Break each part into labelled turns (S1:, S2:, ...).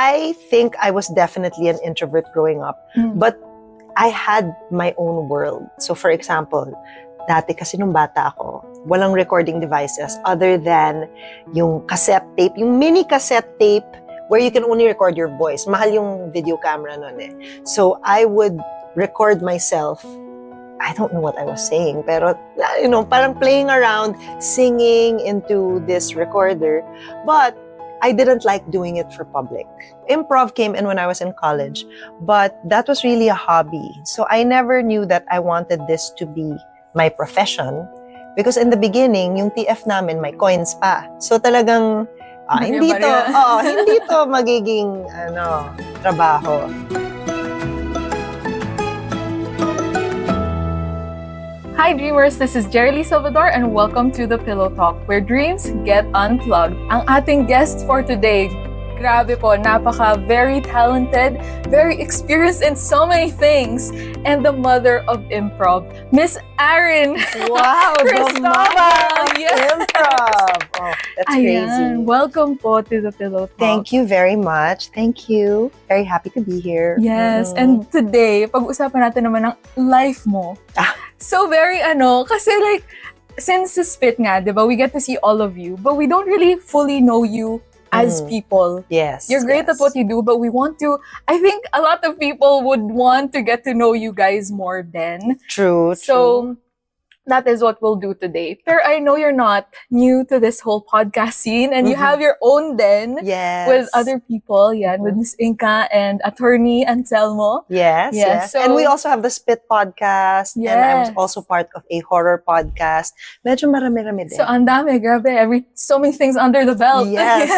S1: I think I was definitely an introvert growing up, but I had my own world. So for example, dati kasi nung bata ako, walang recording devices other than yung cassette tape, yung mini cassette tape where you can only record your voice. Mahal yung video camera nun eh. So I would record myself. I don't know what I was saying, pero parang playing around, singing into this recorder. But I didn't like doing it for public. Improv came in when I was in college, but that was really a hobby. So I never knew that I wanted this to be my profession because in the beginning, yung TF namin may coins pa. So talagang hindi to magiging trabaho.
S2: Hi Dreamers, this is Jerry Salvador and welcome to The Pillow Talk, where dreams get unplugged. Ang ating guest for today, grabe po, very talented, very experienced in so many things, and the mother of improv, Miss Aryn Cristobal.
S1: Improv. Oh, that's crazy.
S2: Welcome po to The Pillow Talk.
S1: Thank you very much. Thank you. Very happy to be here.
S2: Yes, and today, pag-usapan natin naman ng life mo. So very kasi like, since the spit nga, diba, we get to see all of you, but we don't really fully know you as people.
S1: Yes.
S2: You're great at what you do, but I think a lot of people would want to get to know you guys more then.
S1: True.
S2: So, that is what we'll do today. Pero I know you're not new to this whole podcast scene and you have your own den with other people, with Miss Inka and attorney Anselmo.
S1: Yes.
S2: So,
S1: and we also have the Spit podcast and I'm also part of a horror podcast. Medyo marami-rami din.
S2: So, ang dami, grabe. So many things under the belt.
S1: Yes.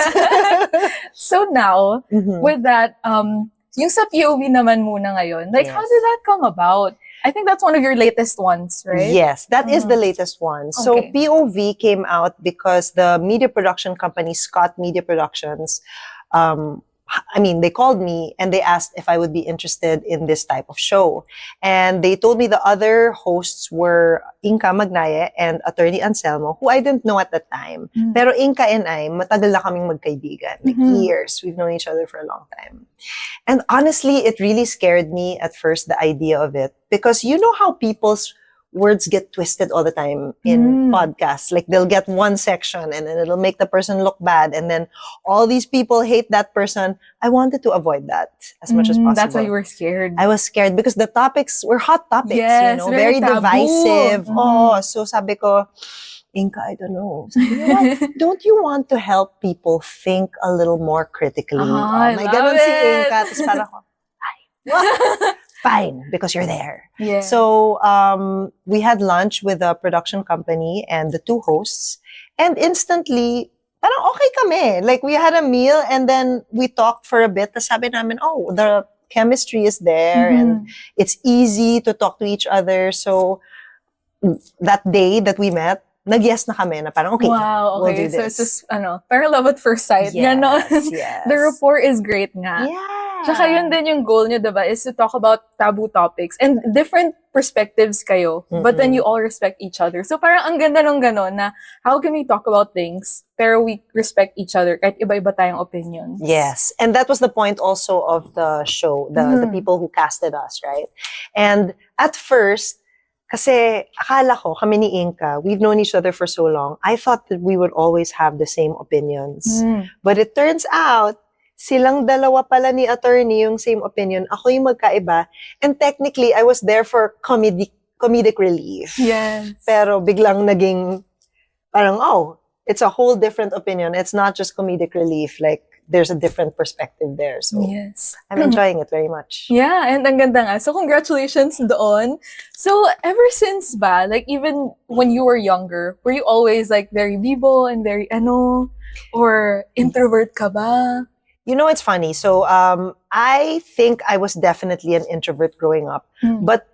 S2: So now, with that, yung sa POV naman muna ngayon, like, how did that come about? I think that's one of your latest ones, right?
S1: Yes, that is the latest one. So POV came out because the media production company, Scott Media Productions, they called me and they asked if I would be interested in this type of show. And they told me the other hosts were Inka Magnaye and Attorney Anselmo, who I didn't know at the time. Pero Inka and I, matagal na kaming magkaibigan. Like years. We've known each other for a long time. And honestly, it really scared me at first, the idea of it. Because you know how people's words get twisted all the time in podcasts. Like they'll get one section and then it'll make the person look bad. And then all these people hate that person. I wanted to avoid that as much as possible.
S2: That's why you were scared.
S1: I was scared because the topics were hot topics, very divisive. So sabi ko, Inka, I don't know. Sabi, don't you want to help people think a little more critically?
S2: I love
S1: si Inka. Tapos parang ako, fine, because you're there.
S2: Yeah.
S1: So we had lunch with the production company and the two hosts, and instantly, parang okay kami. Like we had a meal and then we talked for a bit. Tapos sabi namin, the chemistry is there and it's easy to talk to each other. So that day that we met, nag-yes na kami na parang, we'll do this.
S2: So it's just, parang love at first sight.
S1: Yes.
S2: The rapport is great nga.
S1: Yeah.
S2: Tsaka yun din yung goal nyo, diba, is to talk about taboo topics and different perspectives kayo, but then you all respect each other. So parang ang ganda nung ganon na how can we talk about things pero we respect each other kahit iba-iba tayong opinions.
S1: Yes. And that was the point also of the show, the people who casted us, right? And at first, kasi akala ko, kami ni Inka, we've known each other for so long, I thought that we would always have the same opinions. But it turns out, silang dalawa pala ni attorney yung same opinion. Ako yung magkaiba. And technically, I was there for comedic relief.
S2: Yes.
S1: Pero biglang naging, parang, it's a whole different opinion. It's not just comedic relief. Like, there's a different perspective there. So,
S2: yes.
S1: I'm enjoying it very much.
S2: Yeah, and ang ganda nga. So, congratulations doon. So, ever since ba, like, even when you were younger, were you always, like, very vivo and very, or introvert ka ba?
S1: You know, it's funny. So, I think I was definitely an introvert growing up, but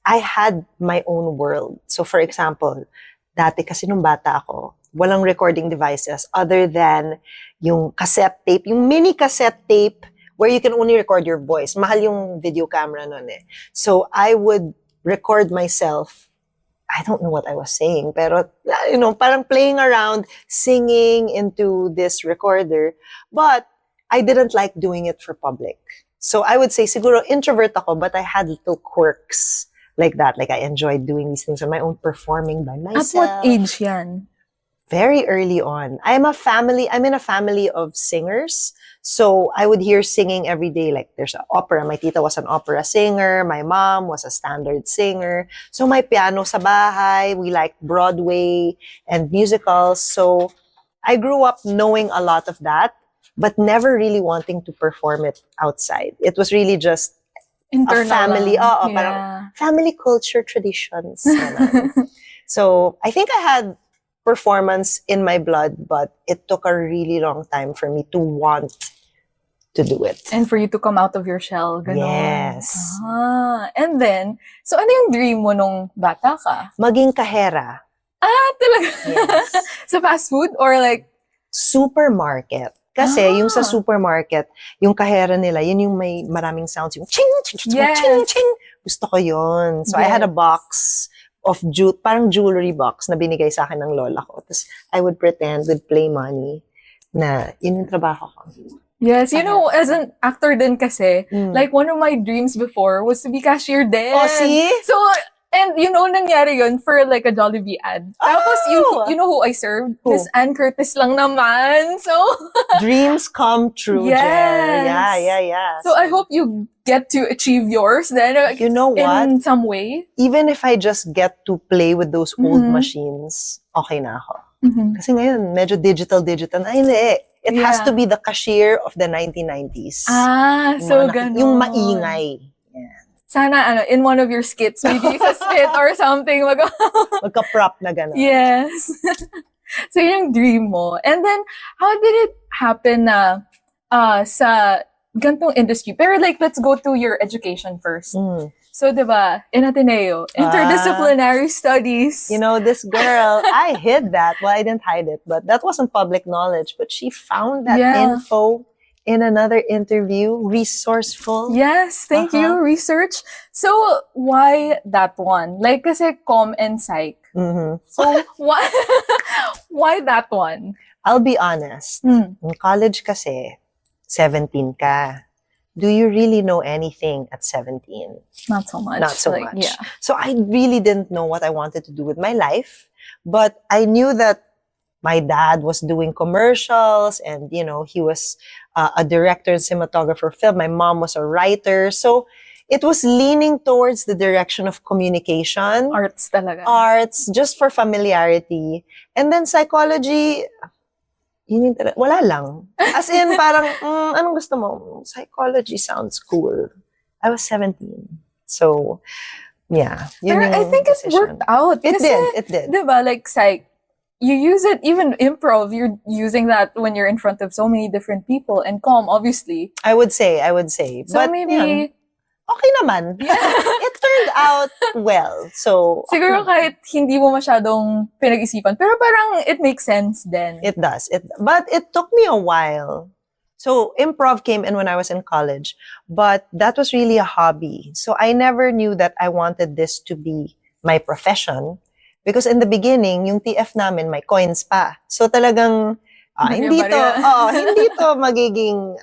S1: I had my own world. So, for example, dati kasi nung bata ako, walang recording devices other than yung cassette tape, yung mini cassette tape where you can only record your voice. Mahal yung video camera nun eh. So, I would record myself. I don't know what I was saying, pero, parang playing around, singing into this recorder. But I didn't like doing it for public. So I would say, siguro introvert ako, but I had little quirks like that. Like I enjoyed doing these things on my own, performing by
S2: At
S1: myself.
S2: what age yan?
S1: Very early on. I'm in a family of singers. So I would hear singing every day. Like there's an opera. My tita was an opera singer. My mom was a standard singer. So my piano sa bahay. We liked Broadway and musicals. So I grew up knowing a lot of that, but never really wanting to perform it outside. It was really just
S2: Internal
S1: a family.
S2: lang.
S1: Parang family culture traditions. Ganun. So I think I had performance in my blood, but it took a really long time for me to want to do it.
S2: And for you to come out of your shell, ganon.
S1: Yes.
S2: And then, so ano yung dream mo nung bata ka?
S1: Maging kahera.
S2: Talaga?
S1: Yes.
S2: Sa fast food or like?
S1: Supermarket. Kasi yung sa supermarket, yung kahera nila, yun yung may maraming sounds. Yung ching, ching, ching,
S2: Yes.
S1: ching, ching. Gusto ko yun. So I had a box of parang jewelry box na binigay sa akin ng lola ko. Tapos I would pretend with play money na yun yung trabaho ko.
S2: Yes, you know, as an actor din kasi, like one of my dreams before was to be cashier din.
S1: Oh, see?
S2: So, and you know, nangyari yun for like a Jollibee ad. Tapos, you know who I served?
S1: Who?
S2: Miss Aryn Curtis lang naman. So,
S1: Dreams come true,
S2: Yes.
S1: Jer. Yeah.
S2: so I hope you get to achieve yours then.
S1: You know what?
S2: In some way.
S1: Even if I just get to play with those old machines, okay na ako. Kasi ngayon, medyo digital. Ay, hindi. It has to be the cashier of the 1990s.
S2: So ganon.
S1: Yung maingay.
S2: Sana, in one of your skits, maybe sa skit or something,
S1: Magka-prop na gano'n.
S2: Yes. So, yung dream mo. And then, how did it happen na sa gantong industry? Pero like, let's go to your education first. So, diba, in Ateneo, interdisciplinary studies.
S1: You know, this girl, I hid that. Well, I didn't hide it, but that wasn't public knowledge. But she found that info in another interview. Resourceful.
S2: Yes, thank you. Research. So, why that one? Like, kasi com and psych. So, why that one?
S1: I'll be honest. In college kasi, 17 ka. Do you really know anything at 17?
S2: Not so much.
S1: Not so
S2: like,
S1: much.
S2: Yeah.
S1: So I really didn't know what I wanted to do with my life. But I knew that my dad was doing commercials and, you know, he was a director and cinematographer of film. My mom was a writer. So it was leaning towards the direction of communication.
S2: Arts talaga.
S1: Arts, just for familiarity. And then psychology, wala lang. As in, parang, anong gusto mo? Psychology sounds cool. I was 17. So, yeah.
S2: Pero I think it worked out.
S1: It did.
S2: Diba, like psych, you use it, even improv, you're using that when you're in front of so many different people. And com, obviously.
S1: I would say.
S2: So
S1: but
S2: maybe...
S1: Yan, okay naman. It turned out well. So,
S2: siguro kahit hindi mo masyadong pinag-isipan, pero parang it makes sense then.
S1: It does. But it took me a while. So, improv came in when I was in college. But that was really a hobby. So, I never knew that I wanted this to be my profession. Because in the beginning, yung TF namin, may coins pa. So, talagang, hindi to magiging,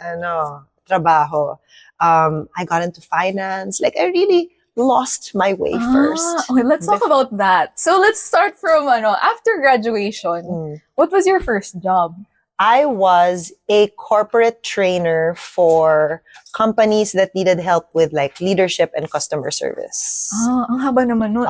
S1: trabaho. I got into finance. Like, I really lost my way first.
S2: Okay, let's talk about that. So, let's start from, after graduation, what was your first job?
S1: I was a corporate trainer for companies that needed help with like leadership and customer service.
S2: Ang haba naman nun.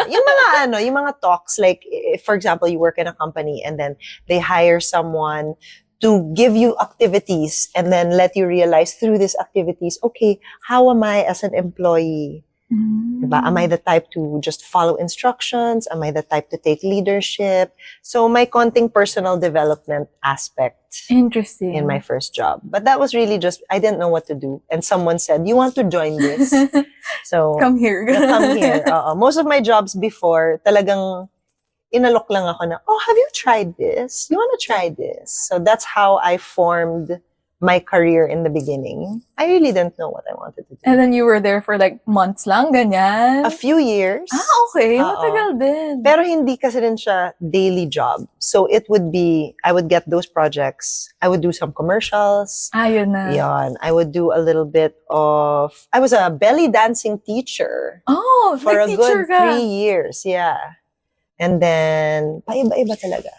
S1: Yung mga talks, like, if, for example, you work in a company and then they hire someone to give you activities and then let you realize through these activities, okay, how am I as an employee? Diba? Am I the type to just follow instructions? Am I the type to take leadership? So my konting personal development aspect.
S2: Interesting.
S1: In my first job. But that was really just, I didn't know what to do. And someone said, you want to join this? So,
S2: come here.
S1: Come here. Most of my jobs before, talagang inalok lang ako na, oh, have you tried this? You want to try this? So that's how I formed my career in the beginning, I really didn't know what I wanted to do.
S2: And then you were there for like months lang, ganyan?
S1: A few years.
S2: Okay.
S1: Oo.
S2: Matagal din.
S1: Pero hindi kasi rin siya daily job. So it would be, I would get those projects. I would do some commercials.
S2: Yun na.
S1: Yon. I would do a little bit of, I was a belly dancing teacher
S2: Oh,
S1: for a
S2: nag-teacher
S1: good
S2: ka.
S1: 3 years. Yeah. And then, paiba-iba talaga.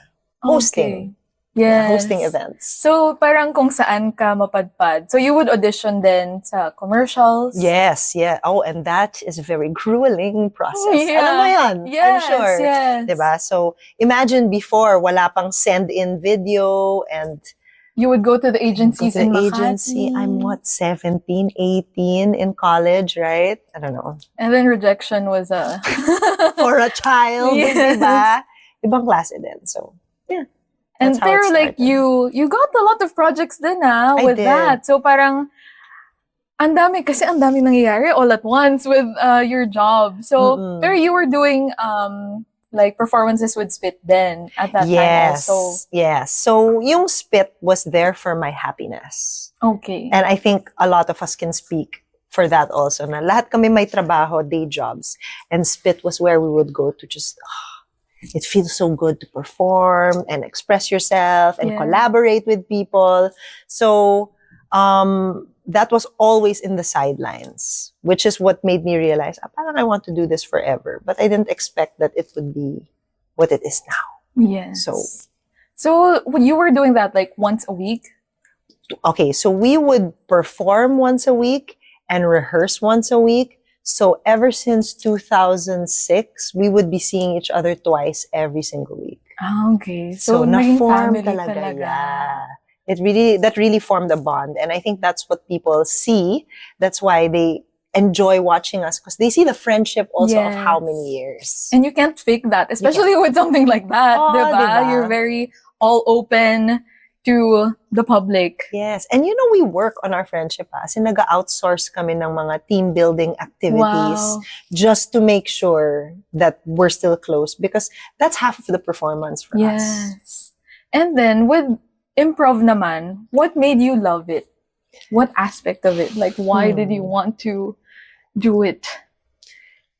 S1: Hosting.
S2: Okay. Yes.
S1: Hosting events.
S2: So, parang kung saan ka mapadpad. So, you would audition then sa commercials?
S1: Yes, yeah. Oh, and that is a very grueling process.
S2: Yeah.
S1: Alam mo yan,
S2: Yes,
S1: I'm sure.
S2: yes.
S1: Diba? So, imagine before, wala pang send-in video and
S2: You would go to the agencies
S1: go to
S2: in
S1: the
S2: Makati.
S1: agency. I'm 17, 18 in college, right? I don't know.
S2: And then rejection was
S1: For a child,
S2: Yes.
S1: diba? Ibang klase din. So, yeah.
S2: And
S1: That's how it
S2: pero like
S1: started.
S2: you got a lot of projects din
S1: I
S2: with
S1: did.
S2: that. So parang ang dami nangyayari all at once with your job. So
S1: Mm-mm.
S2: pero you were doing like performances with Spit then at that time also.
S1: Yes. So, yung spit was there for my happiness.
S2: Okay.
S1: And I think a lot of us can speak for that also. Na lahat kami may trabaho, day jobs. And spit was where we would go to just, it feels so good to perform and express yourself and
S2: Yeah.
S1: collaborate with people. So, that was always in the sidelines, which is what made me realize, parang I want to do this forever. But I didn't expect that it would be what it is now.
S2: Yes.
S1: So
S2: you were doing that like once a week?
S1: okay, so we would perform once a week and rehearse once a week. So ever since 2006, we would be seeing each other twice every single week.
S2: Okay.
S1: So
S2: naging
S1: na-form
S2: family
S1: talaga. Yeah. That really formed a bond. And I think that's what people see. That's why they enjoy watching us, because they see the friendship also of how
S2: Yes.
S1: many years.
S2: And you can't fake that, especially with something like that,
S1: Oh,
S2: diba?
S1: diba?
S2: You're very all open to the public.
S1: Yes. And we work on our friendship. Kasi nag-outsource kami ng mga team building activities
S2: Wow.
S1: just to make sure that we're still close, because that's half of the performance for us.
S2: Yes. And then with improv naman, what made you love it? What aspect of it? Like, why did you want to do it?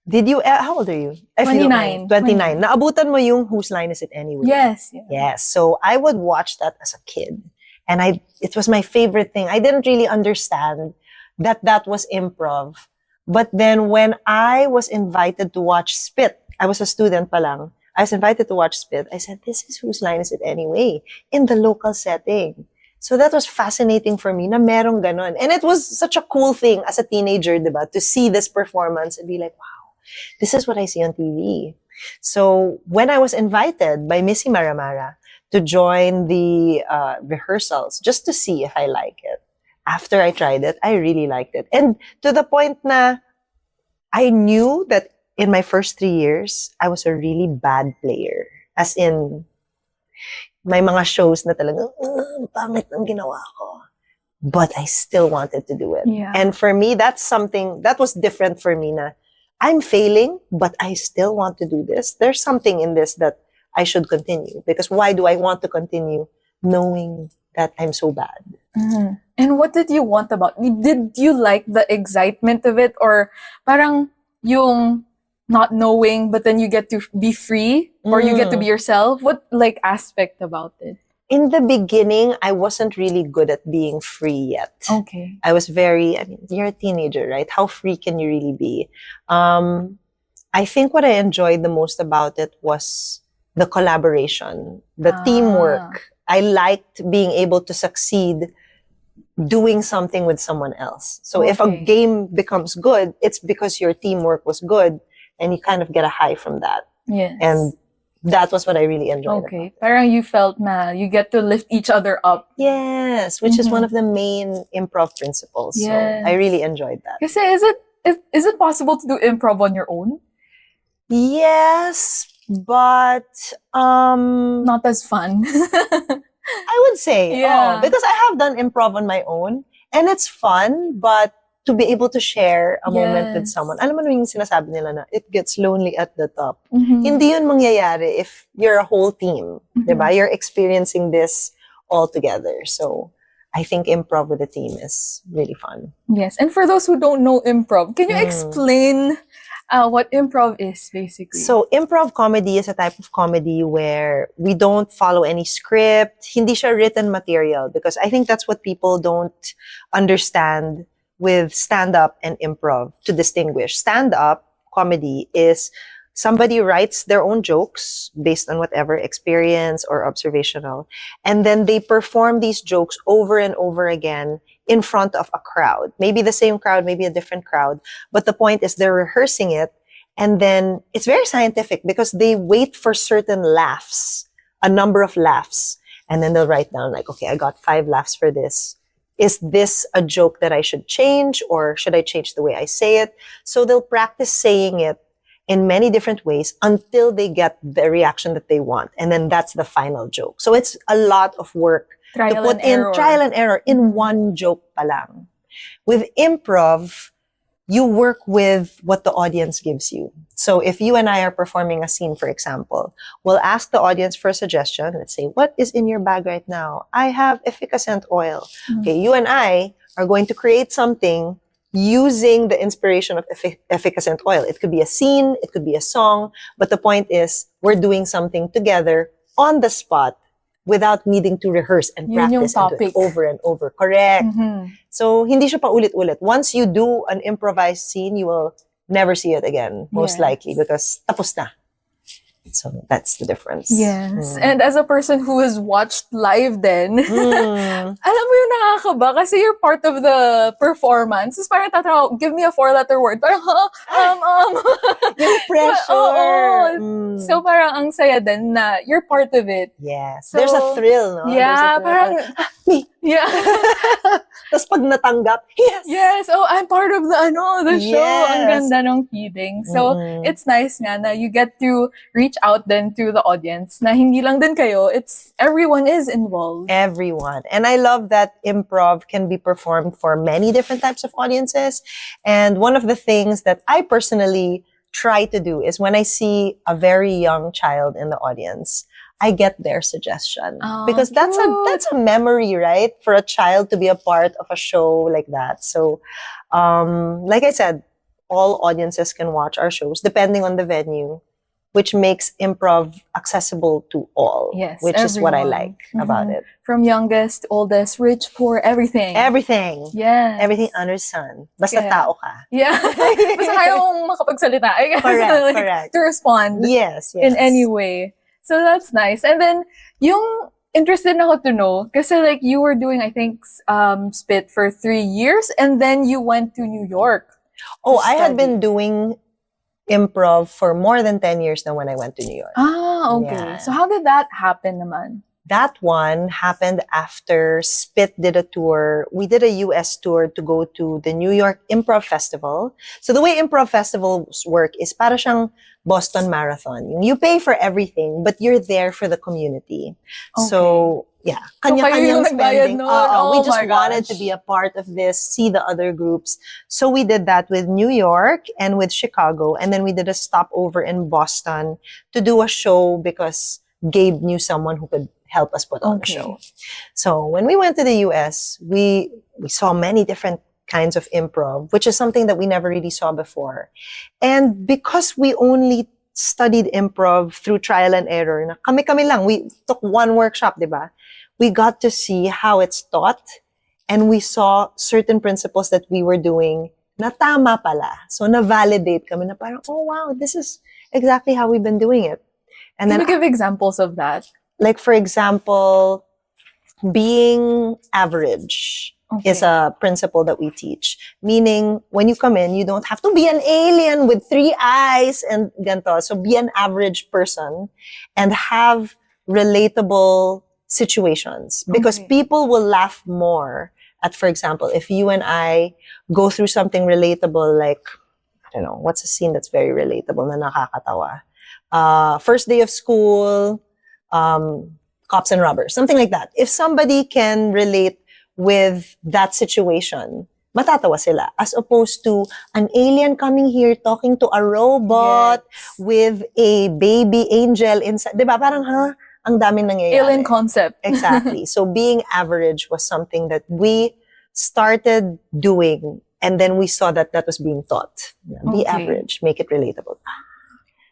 S1: Did you, how old are you? If you don't mind.
S2: 29.
S1: 29. Naabutan mo yung Whose Line Is It Anyway?
S2: Yes. Yeah.
S1: Yes. So I would watch that as a kid. And it was my favorite thing. I didn't really understand that was improv. But then when I was invited to watch Spit, I was a student pa lang. I was invited to watch Spit. I said, this is Whose Line Is It Anyway? In the local setting. So that was fascinating for me na merong ganon. And it was such a cool thing as a teenager, diba? To see this performance and be like, wow, this is what I see on TV. So when I was invited by Missy Maramara to join the rehearsals, just to see if I like it, after I tried it, I really liked it. And to the point na I knew that in my first 3 years, I was a really bad player. As in, may mga shows na talagang, pangit ang ginawa ko. But I still wanted to do it.
S2: Yeah.
S1: And for me, that's something, that was different for me na, I'm failing, but I still want to do this. There's something in this that I should continue. Because why do I want to continue knowing that I'm so bad?
S2: Mhm. And what did you want about it? Did you like the excitement of it? Or parang yung not knowing, but then you get to be free? Or you get to be yourself? What like aspect about it?
S1: In the beginning, I wasn't really good at being free yet.
S2: Okay.
S1: I was you're a teenager, right? How free can you really be? I think what I enjoyed the most about it was the collaboration, the teamwork. I liked being able to succeed doing something with someone else. So if a
S2: Okay.
S1: game becomes good, it's because your teamwork was good and you kind of get a high from that.
S2: Yes.
S1: And that was what I really enjoyed.
S2: okay. Parang you felt na you get to lift each other up.
S1: Yes, which is one of the main improv principles.
S2: Yes.
S1: So I really enjoyed that.
S2: Kasi is it possible to do improv on your own?
S1: Yes, but
S2: Not as fun.
S1: I would say,
S2: Yeah.
S1: because I have done improv on my own and it's fun, but to be able to share a moment with
S2: Yes.
S1: someone, alam mo yung sinasabi nila na it gets lonely at the top.
S2: Mhm.
S1: Hindi yun mangyayari if you're a whole team, diba? You're experiencing this all together. So I think improv with a team is really fun.
S2: Yes. And for those who don't know improv, can you explain what improv is, basically?
S1: So, improv comedy is a type of comedy where we don't follow any script. Hindi siya written material, because I think that's what people don't understand with stand-up and improv to distinguish. Stand-up comedy is somebody writes their own jokes based on whatever experience or observational, and then they perform these jokes over and over again in front of a crowd. Maybe the same crowd, maybe a different crowd. But the point is they're rehearsing it, and then it's very scientific because they wait for certain laughs, a number of laughs, and then they'll write down like, okay, I got 5 laughs for this. Is this a joke that I should change, or should I change the way I say it? So they'll practice saying it in many different ways until they get the reaction that they want. And then that's the final joke. So it's a lot of work to put in trial and error in one joke pa lang. With improv, you work with what the audience gives you. So if you and I are performing a scene, for example, we'll ask the audience for a suggestion. Let's say, what is in your bag right now? I have efficacent oil. Okay, you and I are going to create something using the inspiration of efficacent oil. It could be a scene, it could be a song, but the point is, we're doing something together on the spot without needing to rehearse and practice and do it over and over. Correct. So, hindi siya paulit-ulit. Once you do an improvised scene, you will never see it again, most likely, because tapos na. So, that's the difference.
S2: Yes. And as a person who has watched live then, alam mo yung nakakaba kasi you're part of the performance. It's parang tatraw, give me a 4-letter word. Parang,
S1: yung pressure.
S2: So parang ang saya din na you're part of it.
S1: Yes.
S2: So,
S1: there's a thrill, no?
S2: Yeah,
S1: parang, me.
S2: Yeah.
S1: Tapos pag natanggap, yes.
S2: Yes. Oh, I'm part of the show.
S1: Yes.
S2: Ang ganda ng feeling. So, it's nice nga na you get to reach out then to the audience na hindi lang din kayo. It's everyone is involved.
S1: Everyone. And I love that improv can be performed for many different types of audiences. And one of the things that I personally try to do is when I see a very young child in the audience, I get their suggestion. Because that's a memory, right? For a child to be a part of a show like that. So, like I said, all audiences can watch our shows depending on the venue, which makes improv accessible to all.
S2: Yes,
S1: which
S2: everyone.
S1: is what I like about it.
S2: From youngest, oldest, rich, poor, everything.
S1: Everything.
S2: Yes.
S1: Everything under sun. Basta tao ka.
S2: Yeah. Basta kaya mong makapagsalita. I guess.
S1: Correct,
S2: like,
S1: correct.
S2: To respond.
S1: Yes.
S2: In any way. So that's nice. And then, yung interested na ako to know, kasi like you were doing, I think, Spit for 3 years, and then you went to New York.
S1: Oh, I had been doing improv for more than 10 years now when I went to New York.
S2: Ah, okay.
S1: Yeah.
S2: So how did that happen naman?
S1: That one happened after Spit did a tour. We did a US tour to go to the New York Improv Festival. So the way improv festivals work is para siyang Boston Marathon. You pay for everything, but you're there for the community.
S2: Okay.
S1: So, yeah.
S2: So kayo yung nagbayad nun?
S1: We just wanted to be a part of this, see the other groups. So we did that with New York and with Chicago. And then we did a stopover in Boston to do a show because Gabe knew someone who could help us put on the show. So when we went to the US, we saw many different kinds of improv, which is something that we never really saw before. And because we only studied improv through trial and error, na kami lang, we took one workshop, diba? We got to see how it's taught, and we saw certain principles that we were doing na tama pala. So na-validate kami na parang, oh wow, this is exactly how we've been doing it. And
S2: Can
S1: then
S2: you give examples of that?
S1: Like, for example, being average is a principle that we teach. Meaning, when you come in, you don't have to be an alien with 3 eyes and ganito. So be an average person and have relatable situations. Because people will laugh more at, for example, if you and I go through something relatable, like, I don't know, what's a scene that's very relatable na nakakatawa? First day of school, cops and robbers, something like that. If somebody can relate with that situation, matatawa sila. As opposed to an alien coming here talking to a robot with a baby angel inside. Diba? Parang, ang daming nangyayari.
S2: Alien concept.
S1: Exactly. So being average was something that we started doing, and then we saw that that was being taught. Be average, make it relatable.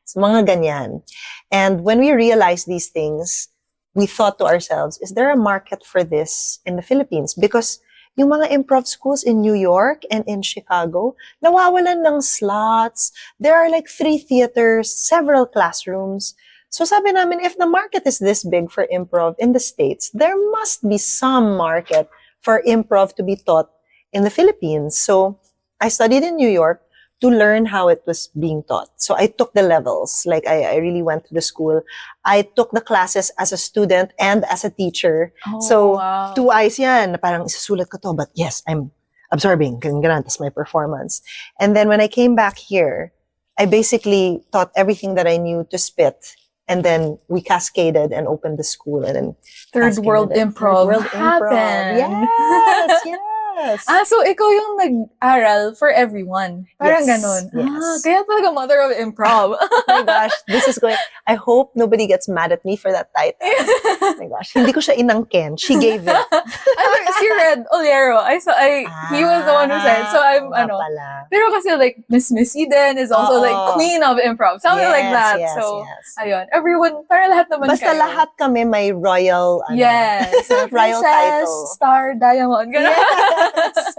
S1: So mga ganyan. And when we realized these things, we thought to ourselves, is there a market for this in the Philippines? Because yung mga improv schools in New York and in Chicago, nawawalan ng slots. There are like 3 theaters, several classrooms. So sabi namin, if the market is this big for improv in the States, there must be some market for improv to be taught in the Philippines. So I studied in New York to learn how it was being taught. So I took the levels. Like I really went to the school. I took the classes as a student and as a teacher. So
S2: Wow.
S1: 2 eyes yan. Na parang isusulat ko to, but yes, I'm absorbing. Ganun, that's my performance. And then when I came back here, I basically taught everything that I knew to spit. And then we cascaded and opened the school. And then
S2: Third World Improv
S1: World
S2: happened.
S1: Yes, yes.
S2: So ikaw yung nag-aral for everyone. Parang
S1: Yes,
S2: ganon.
S1: yes.
S2: Kaya talaga mother of improv.
S1: Oh my gosh, this is going. I hope nobody gets mad at me for that title. Oh my gosh, hindi ko siya inangkin. She gave it.
S2: Si Red Oliero, he was the one who said. So I'm,
S1: nga pala.
S2: pero kasi like Miss Eden is also like
S1: Oo.
S2: queen of improv. Something like that.
S1: Yes,
S2: So,
S1: yes.
S2: ayun. Everyone, para lahat naman
S1: Basta
S2: kayo.
S1: lahat kami may royal,
S2: Yes.
S1: royal
S2: Princess,
S1: title.
S2: Star, Diamond. Ganun.
S1: Yes.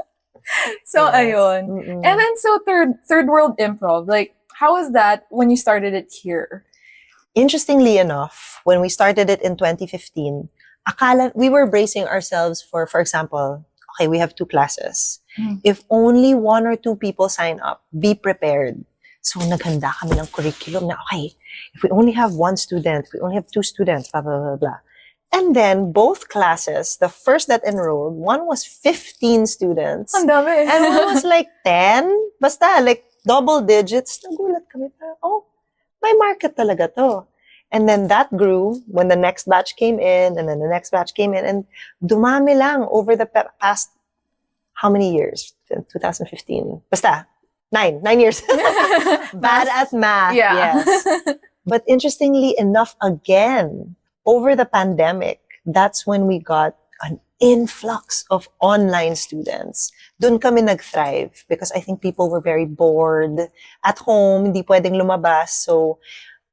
S2: So,
S1: Yes.
S2: ayun.
S1: Mm-mm.
S2: And then, so third World Improv, like, how was that when you started it here?
S1: Interestingly enough, when we started it in 2015, we were bracing ourselves for example, okay, we have 2 classes. If only 1 or 2 people sign up, be prepared. So, naghanda kami ng curriculum na, okay, if we only have 1 student, if we only have 2 students, blah, blah, blah, blah. And then, both classes, the first that enrolled, one was 15 students.
S2: Ang dami.
S1: And one was like 10. Basta, like, double digits. Nagulat kami. Oh, may market talaga to. And then that grew when the next batch came in, and then the next batch came in, and dumami lang over the past, how many years? 2015. Basta, 9 years. Bad at math.
S2: Yeah.
S1: Yes. But interestingly enough, again, over the pandemic, that's when we got an influx of online students. Doon kami nag-thrive because I think people were very bored at home, hindi pwedeng lumabas. So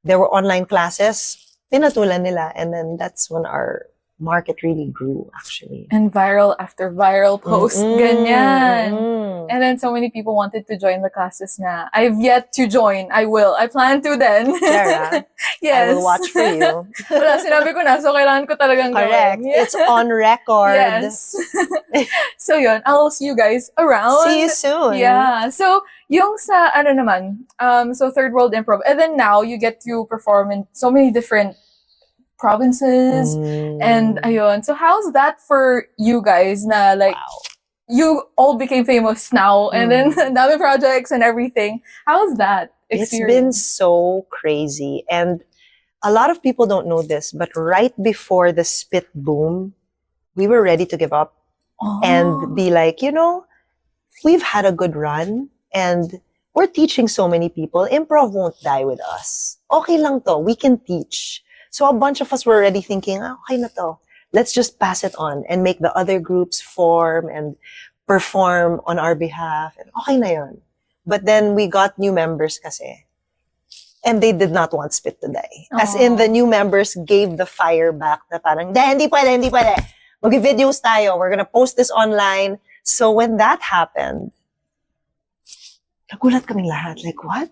S1: there were online classes, pinatulan nila, and then that's when our market really grew, actually.
S2: And viral after viral post, ganyan. And then so many people wanted to join the classes na. I've yet to join. I will. I plan to then.
S1: Sarah,
S2: Yes.
S1: I will watch for you.
S2: Wala, sinabi ko na, so kailangan ko talagang
S1: Correct.
S2: gawin.
S1: It's on record.
S2: Yes. So yun, I'll see you guys around.
S1: See you soon.
S2: Yeah. So, yung sa, ano naman, so Third World Improv, and then now you get to perform in so many different provinces, and ayun. So, how's that for you guys na like, you all became famous now, and then dami projects and everything. How's that experience?
S1: It's been so crazy. And a lot of people don't know this, but right before the spit boom, we were ready to give up and be like, we've had a good run and we're teaching so many people. Improv won't die with us. Okay lang to. We can teach. So a bunch of us were already thinking, okay na to. Let's just pass it on and make the other groups form and perform on our behalf. And okay na yun. But then we got new members kasi. And they did not want spit to die. As in, the new members gave the fire back na parang, hindi pwede. Mag-videos tayo. We're gonna post this online. So when that happened, nagulat kaming lahat. Like, what?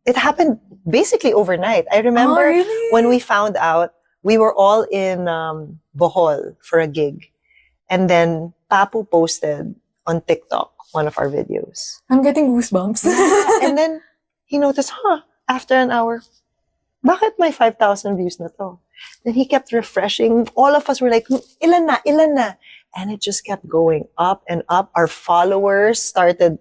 S1: It happened basically overnight. I remember when we found out, we were all in Bohol for a gig. And then Papu posted on TikTok one of our videos.
S2: I'm getting goosebumps.
S1: And then he noticed, after an hour, bakit may 5,000 views na to? Then he kept refreshing. All of us were like, ilan na? And it just kept going up and up. Our followers started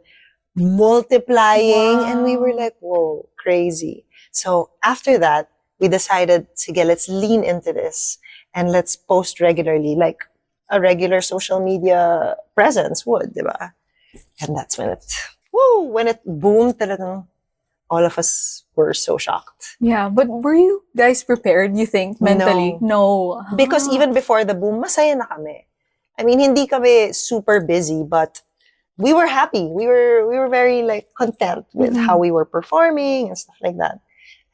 S1: multiplying. And we were like, whoa, crazy. So after that, we decided, sige, let's lean into this and let's post regularly, like a regular social media presence would, diba? And that's when it boomed talagang, all of us were so shocked.
S2: Yeah, but were you guys prepared, you think, mentally? No.
S1: Because even before the boom, masaya na kami. I mean, hindi kami super busy, but we were happy. We were very like content with how we were performing and stuff like that.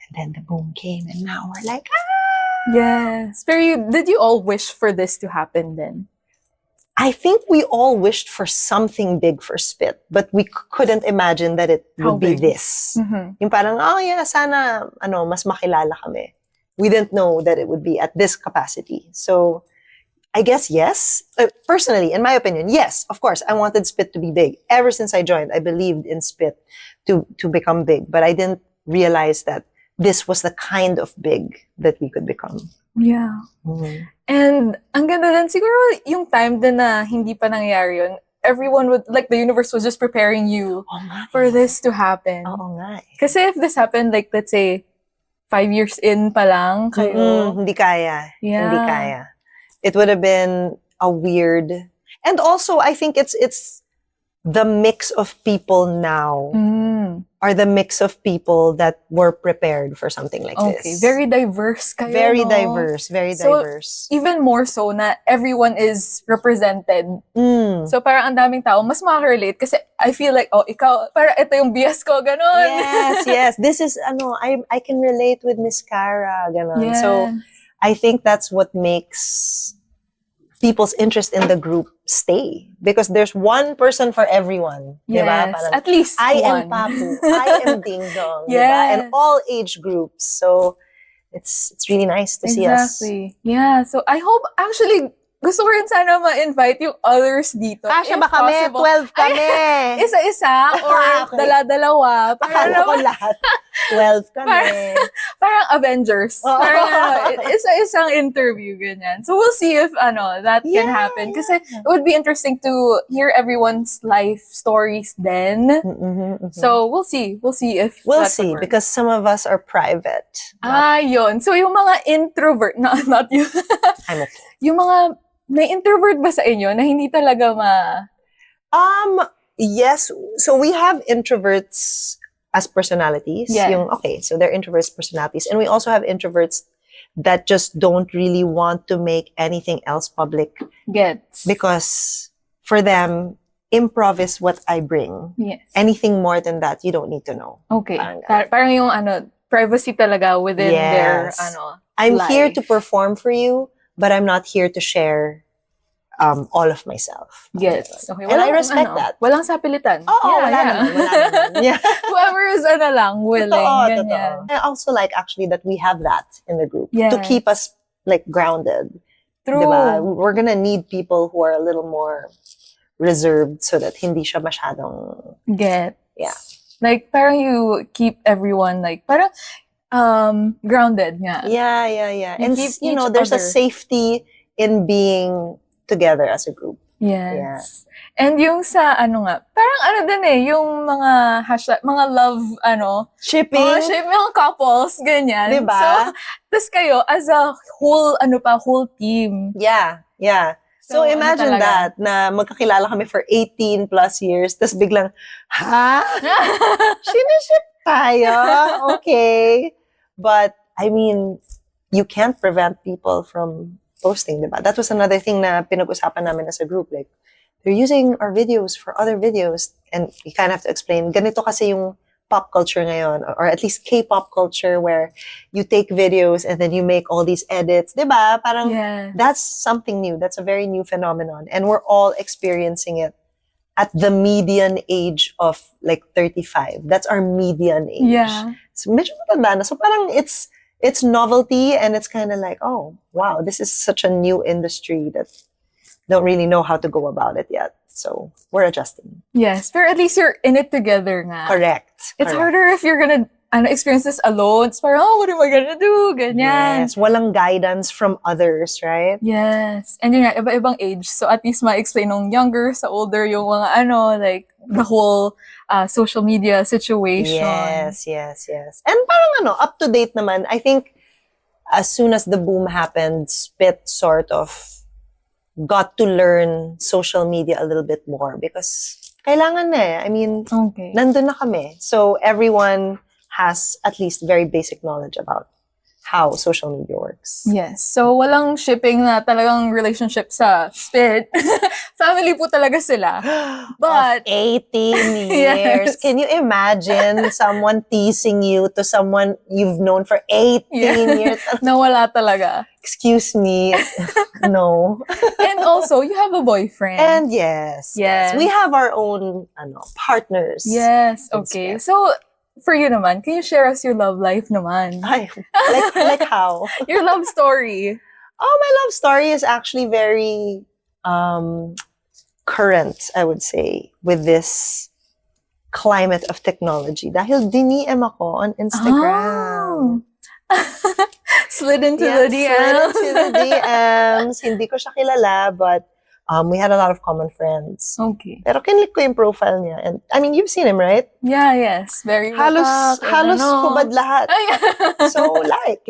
S1: And then the boom came, and now we're like, ah!
S2: Yes. Pero did you all wish for this to happen then?
S1: I think we all wished for something big for Spit, but we couldn't imagine that it
S2: How
S1: would be
S2: big?
S1: this. Yung parang, oh yeah, sana mas makilala kami. We didn't know that it would be at this capacity. So, I guess yes. Personally, in my opinion, yes. Of course, I wanted Spit to be big. Ever since I joined, I believed in Spit to become big, but I didn't realize that this was the kind of big that we could become.
S2: Yeah. And ang ganda din, siguro yung time din na hindi pa nangyayari yun, everyone would, like the universe was just preparing you for this to happen.
S1: Oo nga eh.
S2: Kasi if this happened, like let's say, 5 years in pa lang kayo.
S1: Hindi kaya.
S2: Yeah.
S1: Hindi kaya. It would have been a weird... And also, I think it's the mix of people now are the mix of people that were prepared for something like
S2: Okay,
S1: this.
S2: very diverse kayo,
S1: Very
S2: no?
S1: diverse, very
S2: So,
S1: diverse.
S2: Even more so na everyone is represented. So parang ang daming tao, mas makaka-relate kasi I feel like, oh, ikaw, parang ito yung bias ko, ganon.
S1: Yes. This is, I can relate with Miss Cara, ganon.
S2: Yes.
S1: So, I think that's what makes people's interest in the group stay. Because there's one person for everyone.
S2: Yes,
S1: diba? Parang,
S2: at least
S1: I
S2: one.
S1: am Papu. I am Ding Dong.
S2: Yes.
S1: Diba? And all age groups. So, it's really nice to see us.
S2: Exactly. Yeah. So I hope, actually, gusto ko rin sana ma-invite yung others dito.
S1: Kasya
S2: if
S1: ba kami?
S2: possible.
S1: 12 kami.
S2: Isa-isa or
S1: Okay.
S2: dala-dalawa.
S1: Akala ko lahat. 12 kami.
S2: Parang Avengers.
S1: Oo.
S2: Parang isa-isang interview, ganyan. So we'll see if that can happen. Kasi it would be interesting to hear everyone's life stories then. So we'll see. We'll see if
S1: We'll
S2: that
S1: see,
S2: would work.
S1: because some of us are private.
S2: Yun. So yung mga introvert, not you.
S1: I'm okay.
S2: Yung mga, may introvert ba sa inyo na hindi talaga
S1: Yes. So we have introverts as personalities.
S2: Yes.
S1: So they're introverts personalities. And we also have introverts that just don't really want to make anything else public.
S2: gets?
S1: Because for them, improv is what I bring.
S2: Yes.
S1: Anything more than that, you don't need to know.
S2: Okay.
S1: Parang
S2: Parang yung privacy talaga within their
S1: Yes. I'm here to
S2: life.
S1: perform for you, but I'm not here to share all of myself.
S2: Gets. Okay.
S1: And I respect that.
S2: Walang sapilitan.
S1: Oo,
S2: Yeah,
S1: wala
S2: yeah.
S1: naman. Yeah.
S2: Whoever is lang, willing.
S1: Totoo,
S2: ganyan.
S1: totoo. I also like actually that we have that in the group to
S2: Yes.
S1: keep us like grounded.
S2: True.
S1: Diba? We're gonna need people who are a little more reserved so that hindi siya masyadong...
S2: Gets.
S1: Yeah.
S2: Like, parang you keep everyone like, parang grounded nga.
S1: Yeah.
S2: You
S1: And
S2: keep
S1: there's a
S2: each other.
S1: safety in being together as a group.
S2: Yes. And yung sa parang din yung mga hashtag, mga love,
S1: Shipping.
S2: mga couples, ganyan.
S1: Diba?
S2: So, tas kayo, as a whole, whole team.
S1: Yeah. So,
S2: So,
S1: imagine
S2: talaga?
S1: that, na magkakilala kami for 18 plus years, tas biglang, ha? Siniship tayo? Okay. But, I mean, you can't prevent people from posting, diba? That was another thing na pinag-usapan namin as a group. Like, they're using our videos for other videos. And you kind of have to explain, ganito kasi yung pop culture ngayon, or at least K-pop culture, where you take videos and then you make all these edits, diba? Parang,
S2: Yes.
S1: that's something new. That's a very new phenomenon. And we're all experiencing it at the median age of like 35. That's our median age.
S2: Yeah.
S1: So medyo matanda na. So parang it's novelty, and it's kind of like, oh, wow, this is such a new industry that don't really know how to go about it yet. So we're adjusting.
S2: Yes. But at least you're in it together nga.
S1: Correct.
S2: It's
S1: Correct.
S2: harder if you're gonna experience this alone. It's parang, what am I gonna do? Ganyan.
S1: Yes. Walang guidance from others, right?
S2: Yes. And yun nga, iba-ibang age. So at least ma-explain ng younger sa older yung mga like the whole social media situation.
S1: Yes. And parang up to date naman, I think as soon as the boom happened, Spit sort of got to learn social media a little bit more because kailangan na eh. I mean,
S2: Okay.
S1: nandun na kami. So everyone has at least very basic knowledge about how social media works.
S2: Yes. So, walang shipping na talagang relationship sa spit. Family po talaga sila. But,
S1: of 18 years.
S2: Yes.
S1: Can you imagine someone teasing you to someone you've known for 18 years?
S2: nawala talaga.
S1: Excuse me. No.
S2: And also, you have a boyfriend.
S1: And yes,
S2: Yes.
S1: we have our own partners.
S2: Yes.
S1: Good
S2: Okay.
S1: stuff.
S2: So, for you naman, can you share us your love life naman?
S1: Ay, like how?
S2: Your love story.
S1: Oh, my love story is actually very current, I would say, with this climate of technology. Dahil diniem ako on Instagram.
S2: Slid into
S1: Yeah,
S2: the DMs.
S1: slid into the DMs. Hindi ko siya kilala, but we had a lot of common friends.
S2: Okay.
S1: Pero kinlik ko yung profile niya. And I mean, you've seen him, right?
S2: Yeah, yes. Very
S1: Halos hubad lahat.
S2: Ay,
S1: So, like.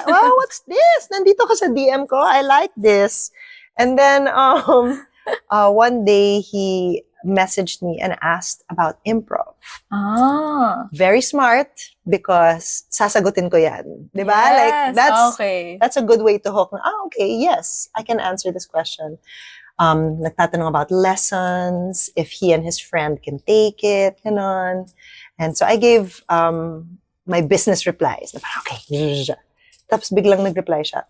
S1: Wow, what's this? Nandito ka sa DM ko. I like this. And then, one day, he messaged me and asked about improv. Very smart because sasagutin ko yan. Diba?
S2: Yes,
S1: Like,
S2: okay.
S1: that's a good way to hook. Okay, yes, I can answer this question. Nagtatanong about lessons, if he and his friend can take it, ganon. And so I gave my business replies. Na parang, okay. Tapos biglang nag-reply siya,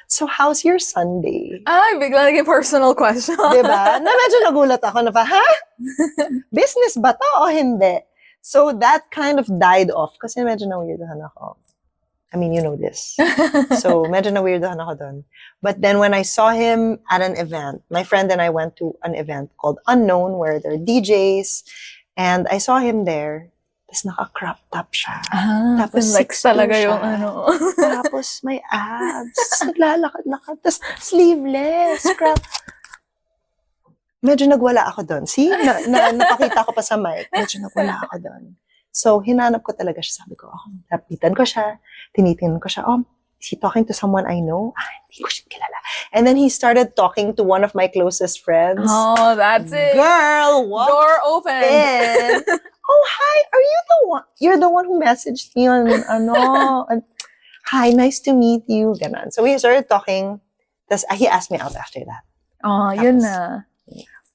S1: so how's your Sunday?
S2: Ay, bigla naging personal question.
S1: Diba? Na medyo nagulat ako na ha? Business ba to o hindi? So that kind of died off kasi medyo na-weirdahan ako. I mean, you know this. So medyo na-weirdahan ako dun. But then when I saw him at an event, my friend and I went to an event called Unknown where there are DJs, and I saw him there. Tapos naka-crop top siya. Tapos
S2: like
S1: 6'2"
S2: talaga
S1: siya.
S2: yung ano.
S1: Tapos may abs. Tapos naglalakad-lakad. Tapos sleeveless. Crop. Medyo nagwala ako doon. See? Napakita ko pa sa mic. Medyo nagwala ako doon. So, hinanap ko talaga siya. Sabi ko, lapitan ko siya. Tinitingnan ko siya. Is he talking to someone I know? Hindi ko siya kilala. And then he started talking to one of my closest friends.
S2: Oh, that's it.
S1: Girl, what?
S2: Door open.
S1: And, oh, hi, are you the one? You're the one who messaged me on, hi, nice to meet you. Ganon. So we started talking. Tapos he asked me out after that.
S2: Oh, yun na.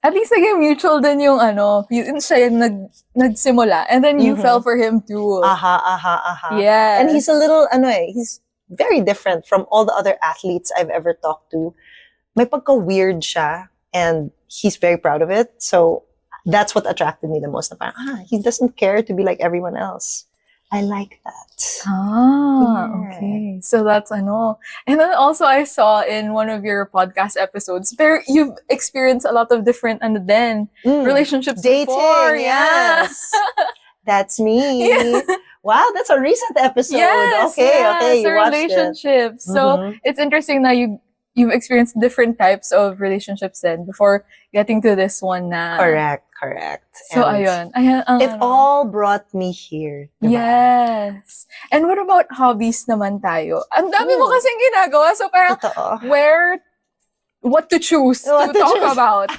S2: At least naging mutual din yung siya yung nagsimula. And then you fell for him too.
S1: Yeah.
S2: Yes.
S1: And he's a little, he's very different from all the other athletes I've ever talked to. May pagka-weird siya, and he's very proud of it. So that's what attracted me the most. Na parang, he doesn't care to be like everyone else. I like that. Yeah.
S2: Okay. So that's And then also I saw in one of your podcast episodes, you've experienced a lot of different relationships
S1: Dating,
S2: before.
S1: yes. That's me.
S2: Yeah.
S1: Wow, that's a recent episode.
S2: Yes,
S1: Okay, you
S2: so
S1: watched it.
S2: relationships. So it's interesting that you've experienced different types of relationships then before getting to this one na.
S1: Correct.
S2: So
S1: And
S2: ayun.
S1: it all brought me here. Diba?
S2: Yes. And what about hobbies naman tayo? Ang dami mo kasing ginagawa. So parang
S1: Totoo.
S2: what to choose to talk about.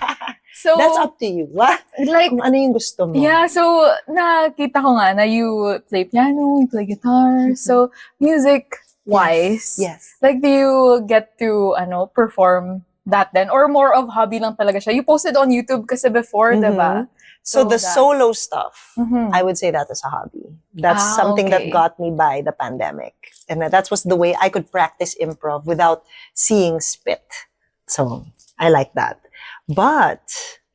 S2: So
S1: that's up to you. What?
S2: Like,
S1: kung ano yung gusto mo.
S2: yeah, so nakita ko nga na you play piano, you play guitar. So music-wise,
S1: Yes.
S2: like do you get to perform that then? Or more of hobby lang talaga siya? You posted on YouTube kasi before, diba?
S1: So the solo stuff,
S2: Mhm.
S1: I would say that is a hobby. That's something
S2: okay.
S1: that got me by the pandemic. And that was the way I could practice improv without seeing spit. So I like that. But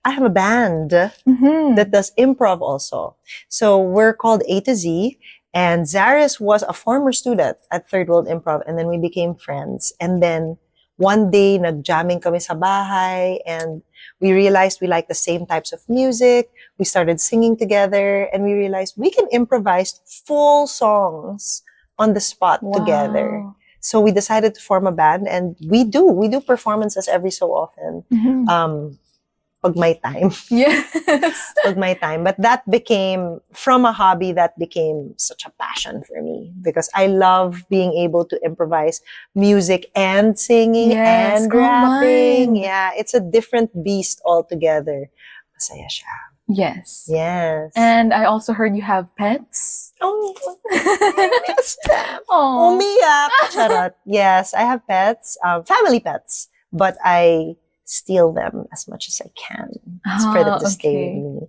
S1: I have a band that does improv also. So we're called A to Z. And Zaris was a former student at Third World Improv. And then we became friends. And then one day, nag-jamming kami sa bahay. And we realized we like the same types of music. We started singing together. And we realized we can improvise full songs on the spot together. So we decided to form a band, and we do performances every so often. Pag may time.
S2: Yes.
S1: Pag may time. But that became, from a hobby, that became such a passion for me because I love being able to improvise music and singing and rapping.
S2: combined.
S1: Yeah, it's a different beast altogether. Masaya siya.
S2: Yes.
S1: Yes.
S2: And I also heard you have pets.
S1: Oh, I miss them.
S2: Oh.
S1: Umiyak. Charot. Yes, I have pets, family pets, but I steal them as much as I can for them to stay with me.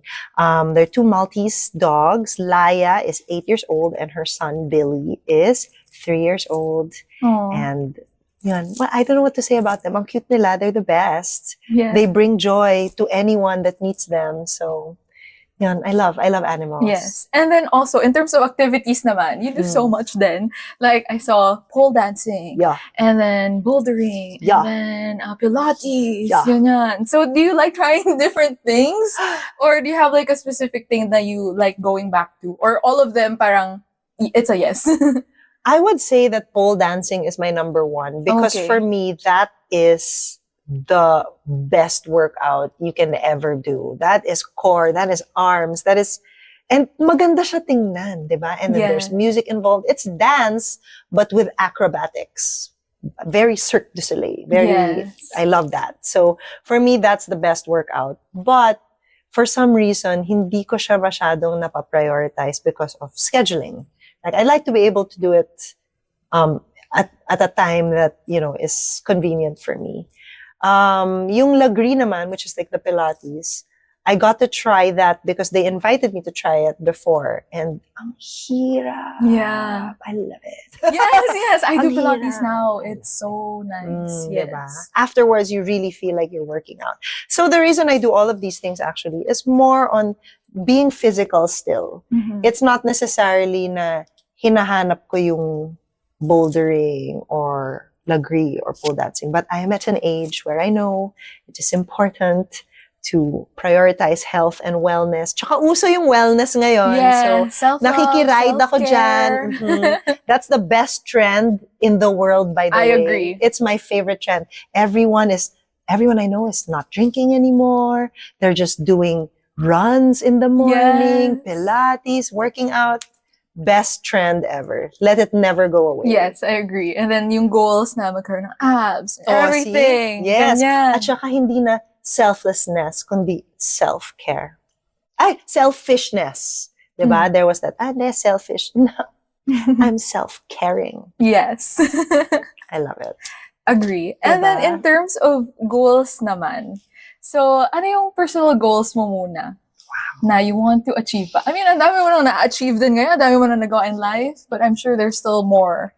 S1: They're two Maltese dogs. Laya is 8 years old and her son Billy is 3 years old.
S2: Oh.
S1: And yun, well, I don't know what to say about them. Ang cute nila. They're the best.
S2: Yeah.
S1: They bring joy to anyone that meets them. So, yun, I love animals.
S2: Yes. And then also, in terms of activities naman, you do so much then. Like, I saw pole dancing.
S1: Yeah.
S2: And then bouldering.
S1: Yeah.
S2: And then Pilates.
S1: Yeah.
S2: Ganyan. So, do you like trying different things? Or do you have like a specific thing that you like going back to? Or all of them parang, it's a yes?
S1: I would say that pole dancing is my number one because
S2: Okay.
S1: for me, that is the best workout you can ever do. That is core, that is arms, that is, and maganda siya tingnan, di ba? And then there's music involved. It's dance, but with acrobatics. Very Cirque du Soleil. I love that. So for me, that's the best workout. But for some reason, hindi ko siya masyadong napaprioritize because of scheduling. Like, I'd like to be able to do it at a time that, is convenient for me. Yung Lagri naman, which is like the Pilates, I got to try that because they invited me to try it before. And ang hirap.
S2: Yeah.
S1: I love it.
S2: Yes. I do
S1: Ang
S2: Pilates
S1: hirap.
S2: now. It's so nice.
S1: Diba?
S2: Yes.
S1: Afterwards, you really feel like you're working out. So the reason I do all of these things actually is more on being physical still.
S2: Mhm.
S1: It's not necessarily na hinahanap ko yung bouldering or lagri or pole dancing, but I am at an age where I know it is important to prioritize health and wellness. Tsaka uso yung wellness ngayon.
S2: Yeah,
S1: So, nakikiride ako dyan. Mhm. That's the best trend in the world, by the
S2: I
S1: way.
S2: agree.
S1: It's my favorite trend. Everyone I know is not drinking anymore. They're just doing runs in the morning, Pilates, working out. Best trend ever. Let it never go away.
S2: Yes, I agree. And then yung goals na magkaroon ng abs,
S1: Oh,
S2: everything.
S1: see? Yes.
S2: Ganyan.
S1: At saka hindi na selflessness, kundi self-care. Ay, selfishness. Diba? There was that, they're selfish. No, I'm self-caring.
S2: Yes.
S1: I love it.
S2: Agree. And then in terms of goals naman, so ano yung personal goals mo muna? Na you want to achieve pa? I mean, ang dami mo nang na-achieve din ngayon, ang dami mo nang nagawa in life, but I'm sure there's still more.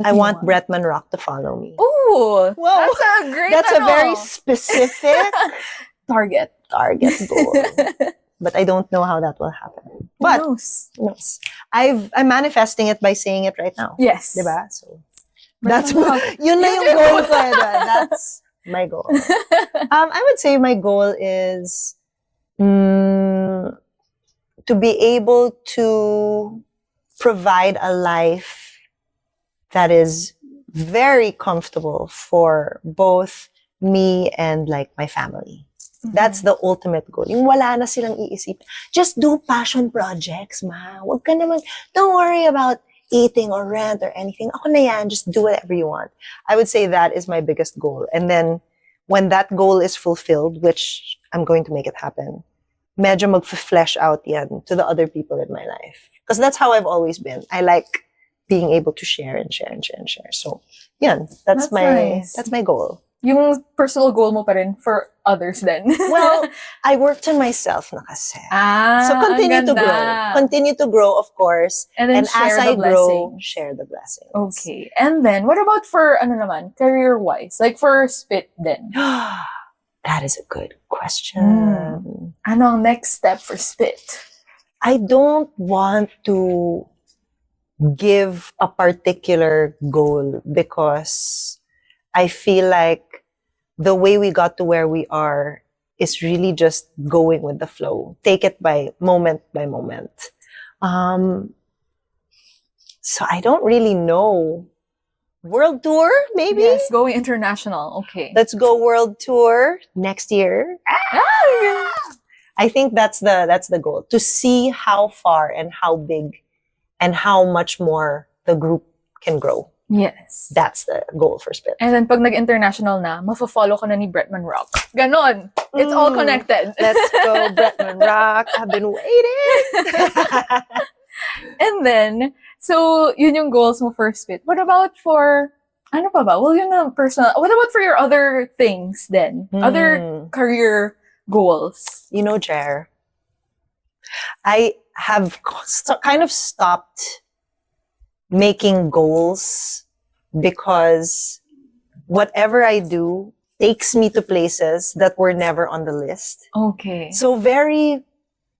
S1: I want Bretman Rock to follow me.
S2: Ooh!
S1: Whoa.
S2: That's a great
S1: That's a very specific
S2: target
S1: goal. But I don't know how that will happen. But
S2: who knows?
S1: I'm manifesting it by saying it right now.
S2: Yes.
S1: Diba? So
S2: That's
S1: yun na yung goal ko. That's my goal. I would say my goal is to be able to provide a life that is very comfortable for both me and like my family. Mm-hmm. That's the ultimate goal. Yung wala na silang iisip. Just do passion projects, ma. Wag ka naman, don't worry about eating or rent or anything. Ako na yan, just do whatever you want. I would say that is my biggest goal. And then when that goal is fulfilled, which I'm going to make it happen, medyo mag-flesh out yan to the other people in my life. Because that's how I've always been. I like being able to share and share and share and share. So, yan. That's my goal.
S2: Yung personal goal mo pa rin for others then.
S1: Well, I worked on myself na kasi. So
S2: continue
S1: to grow. Continue to grow, of course.
S2: And then
S1: as I grow, share the blessings.
S2: Okay. And then, what about for, career-wise? Like for Spit then?
S1: That is a good question.
S2: Ano ang next step for Spit?
S1: I don't want to give a particular goal because I feel like the way we got to where we are is really just going with the flow. Take it by moment. So I don't really know. World tour, maybe?
S2: Yes, going international. Okay.
S1: Let's go world tour next year. I think that's the goal. To see how far and how big and how much more the group can grow.
S2: Yes.
S1: That's the goal for Spit.
S2: And then pag nag-international na, mafo-follow ka na ni Bretman Rock. Ganon. It's all connected.
S1: Let's go, Bretman Rock. I've been waiting.
S2: And then, so yun yung goals mo for Spit. What about for, ano pa ba? Well, yun na personal. What about for your other things then? Other career goals?
S1: You know, Jer, I have kind of stopped making goals because whatever I do takes me to places that were never on the list.
S2: Okay.
S1: So very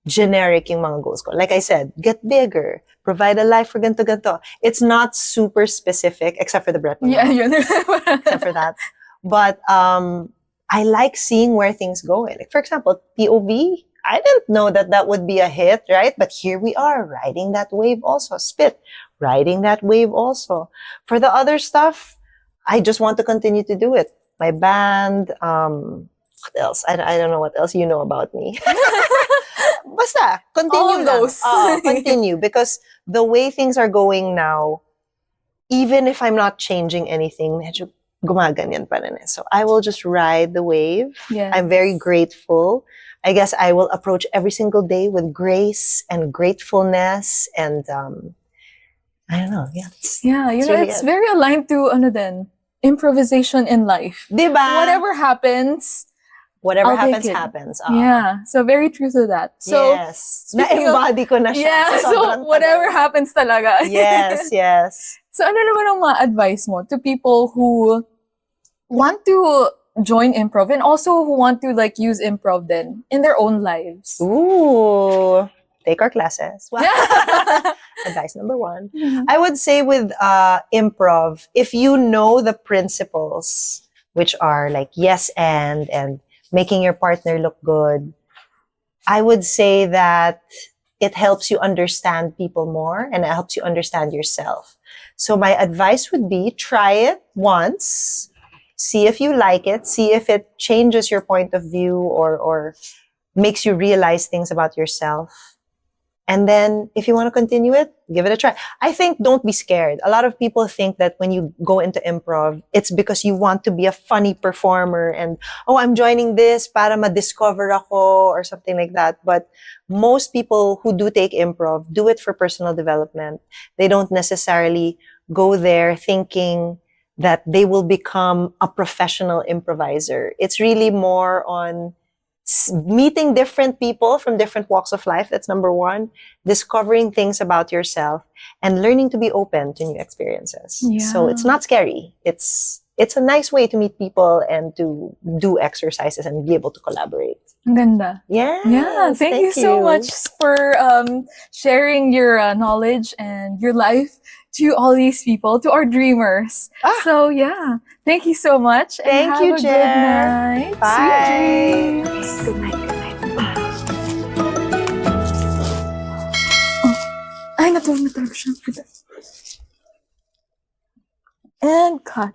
S1: generic yung mga goals ko. Like I said, get bigger, provide a life for ganto. It's not super specific, except for the Bretman.
S2: Yeah, yun.
S1: Except for that. But I like seeing where things go. Like, for example, POV, I didn't know that that would be a hit, right? But here we are, riding that wave also. Spit, riding that wave also. For the other stuff, I just want to continue to do it. My band, what else? I don't know what else you know about me. Basta, continue
S2: All
S1: lang.
S2: those.
S1: Continue. Because the way things are going now, even if I'm not changing anything, medyo gumaganyan pa rin eh. So I will just ride the wave.
S2: Yes.
S1: I'm very grateful. I guess I will approach every single day with grace and gratefulness and I don't know. Yeah.
S2: Yeah, you know,
S1: really
S2: it's
S1: it.
S2: very aligned to ano din, improvisation in life.
S1: Diba?
S2: Whatever happens,
S1: Whatever
S2: I'll take
S1: happens,
S2: it.
S1: happens.
S2: Yeah, so very true to that. So,
S1: yes.
S2: speaking of-
S1: Na-embody ko na siya.
S2: yeah,
S1: Sa
S2: so
S1: sobrang
S2: whatever
S1: tagal.
S2: happens talaga.
S1: Yes, yes.
S2: So ano naman ang ma-advise mo to people who want to join improv and also who want to like use improv then in their own lives?
S1: Ooh. Take our classes. Well, advice number 1. I would say with improv, if you know the principles, which are like yes and making your partner look good, I would say that it helps you understand people more and it helps you understand yourself. So my advice would be try it once, see if you like it, see if it changes your point of view or makes you realize things about yourself. And then if you want to continue it, give it a try. I think don't be scared. A lot of people think that when you go into improv, it's because you want to be a funny performer and, oh, I'm joining this para ma-discover ako or something like that. But most people who do take improv do it for personal development. They don't necessarily go there thinking that they will become a professional improviser. It's really more on meeting different people from different walks of life. That's number 1. Discovering things about yourself and learning to be open to new experiences.
S2: Yeah.
S1: So it's not scary. It's a nice way to meet people and to do exercises and be able to collaborate.
S2: Ang ganda.
S1: Yes,
S2: Yeah, thank you so much for sharing your knowledge and your life to all these people, to our dreamers. So yeah, thank you so much. And
S1: Thank
S2: have
S1: you,
S2: a
S1: Jer.
S2: good night.
S1: Bye.
S2: Sweet dreams.
S1: Good night, good night.
S2: Ay, natulog siya. And cut.